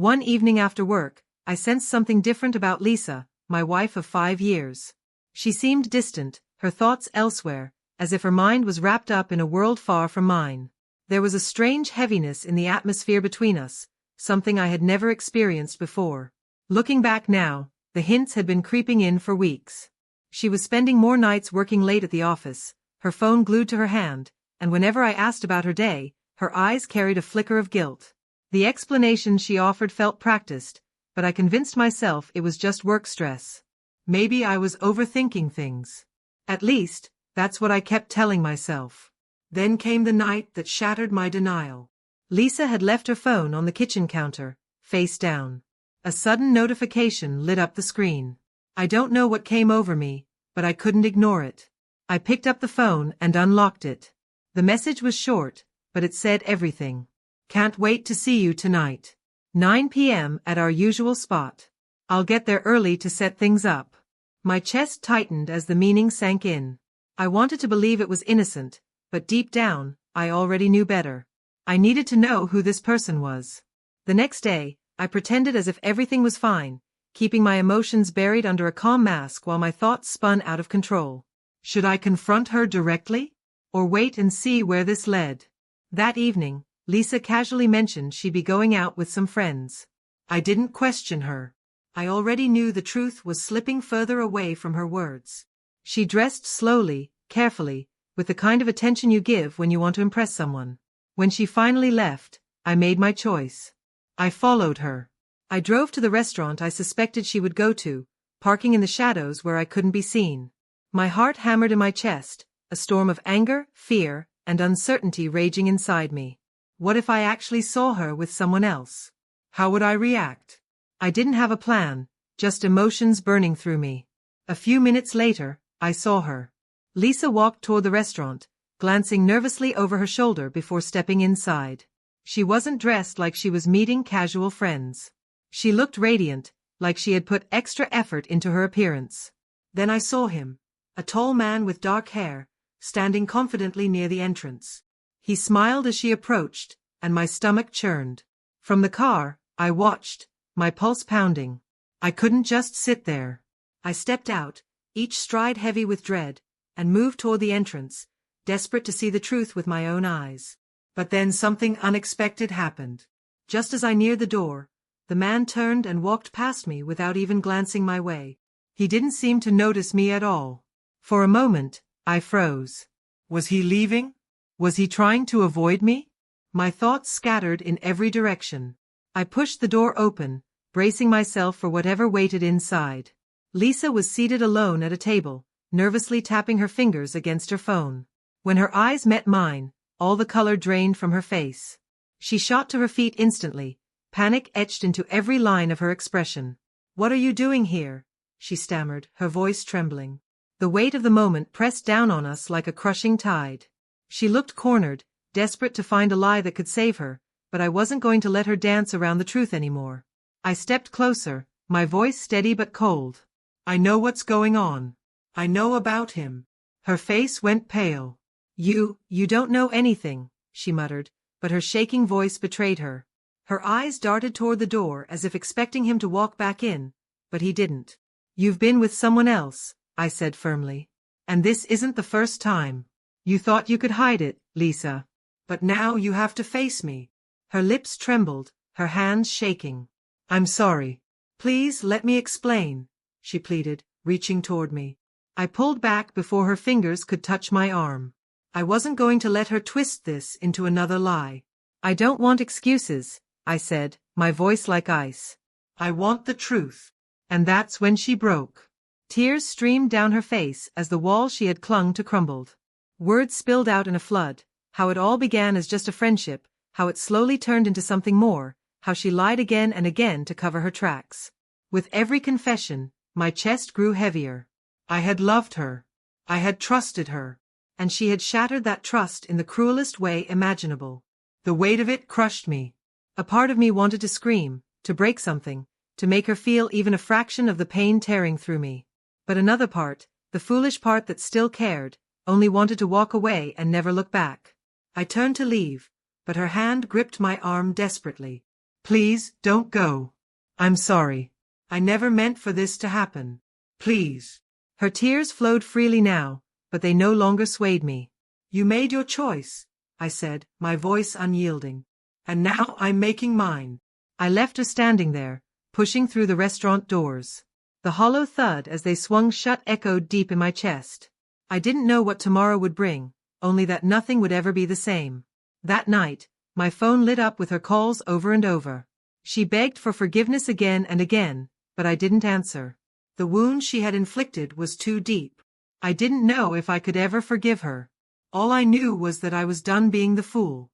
One evening after work, I sensed something different about Lisa, my wife of 5 years. She seemed distant, her thoughts elsewhere, as if her mind was wrapped up in a world far from mine. There was a strange heaviness in the atmosphere between us, something I had never experienced before. Looking back now, the hints had been creeping in for weeks. She was spending more nights working late at the office, her phone glued to her hand, and whenever I asked about her day, her eyes carried a flicker of guilt. The explanations she offered felt practiced, but I convinced myself it was just work stress. Maybe I was overthinking things. At least, that's what I kept telling myself. Then came the night that shattered my denial. Lisa had left her phone on the kitchen counter, face down. A sudden notification lit up the screen. I don't know what came over me, but I couldn't ignore it. I picked up the phone and unlocked it. The message was short, but it said everything. Can't wait to see you tonight. 9 p.m. at our usual spot. I'll get there early to set things up. My chest tightened as the meaning sank in. I wanted to believe it was innocent, but deep down, I already knew better. I needed to know who this person was. The next day, I pretended as if everything was fine, keeping my emotions buried under a calm mask while my thoughts spun out of control. Should I confront her directly? Or wait and see where this led? That evening, Lisa casually mentioned she'd be going out with some friends. I didn't question her. I already knew the truth was slipping further away from her words. She dressed slowly, carefully, with the kind of attention you give when you want to impress someone. When she finally left, I made my choice. I followed her. I drove to the restaurant I suspected she would go to, parking in the shadows where I couldn't be seen. My heart hammered in my chest, a storm of anger, fear, and uncertainty raging inside me. What if I actually saw her with someone else? How would I react? I didn't have a plan, just emotions burning through me. A few minutes later, I saw her. Lisa walked toward the restaurant, glancing nervously over her shoulder before stepping inside. She wasn't dressed like she was meeting casual friends. She looked radiant, like she had put extra effort into her appearance. Then I saw him, a tall man with dark hair, standing confidently near the entrance. He smiled as she approached, and my stomach churned. From the car, I watched, my pulse pounding. I couldn't just sit there. I stepped out, each stride heavy with dread, and moved toward the entrance, desperate to see the truth with my own eyes. But then something unexpected happened. Just as I neared the door, the man turned and walked past me without even glancing my way. He didn't seem to notice me at all. For a moment, I froze. Was he leaving? Was he trying to avoid me? My thoughts scattered in every direction. I pushed the door open, bracing myself for whatever waited inside. Lisa was seated alone at a table, nervously tapping her fingers against her phone. When her eyes met mine, all the color drained from her face. She shot to her feet instantly, panic etched into every line of her expression. "What are you doing here?" she stammered, her voice trembling. The weight of the moment pressed down on us like a crushing tide. She looked cornered, desperate to find a lie that could save her, but I wasn't going to let her dance around the truth anymore. I stepped closer, my voice steady but cold. "I know what's going on. I know about him." Her face went pale. You don't know anything," she muttered, but her shaking voice betrayed her. Her eyes darted toward the door as if expecting him to walk back in, but he didn't. "You've been with someone else," I said firmly. "And this isn't the first time. You thought you could hide it, Lisa. But now you have to face me." Her lips trembled, her hands shaking. "I'm sorry. Please let me explain," she pleaded, reaching toward me. I pulled back before her fingers could touch my arm. I wasn't going to let her twist this into another lie. "I don't want excuses," I said, my voice like ice. "I want the truth." And that's when she broke. Tears streamed down her face as the wall she had clung to crumbled. Words spilled out in a flood, how it all began as just a friendship, how it slowly turned into something more, how she lied again and again to cover her tracks. With every confession, my chest grew heavier. I had loved her. I had trusted her. And she had shattered that trust in the cruelest way imaginable. The weight of it crushed me. A part of me wanted to scream, to break something, to make her feel even a fraction of the pain tearing through me. But another part, the foolish part that still cared, only wanted to walk away and never look back. I turned to leave, but her hand gripped my arm desperately. Please, don't go. I'm sorry. I never meant for this to happen. Please. Her tears flowed freely now, but they no longer swayed me. You made your choice, I said, my voice unyielding. And now I'm making mine. I left her standing there, pushing through the restaurant doors. The hollow thud as they swung shut echoed deep in my chest. I didn't know what tomorrow would bring, only that nothing would ever be the same. That night, my phone lit up with her calls over and over. She begged for forgiveness again and again, but I didn't answer. The wound she had inflicted was too deep. I didn't know if I could ever forgive her. All I knew was that I was done being the fool.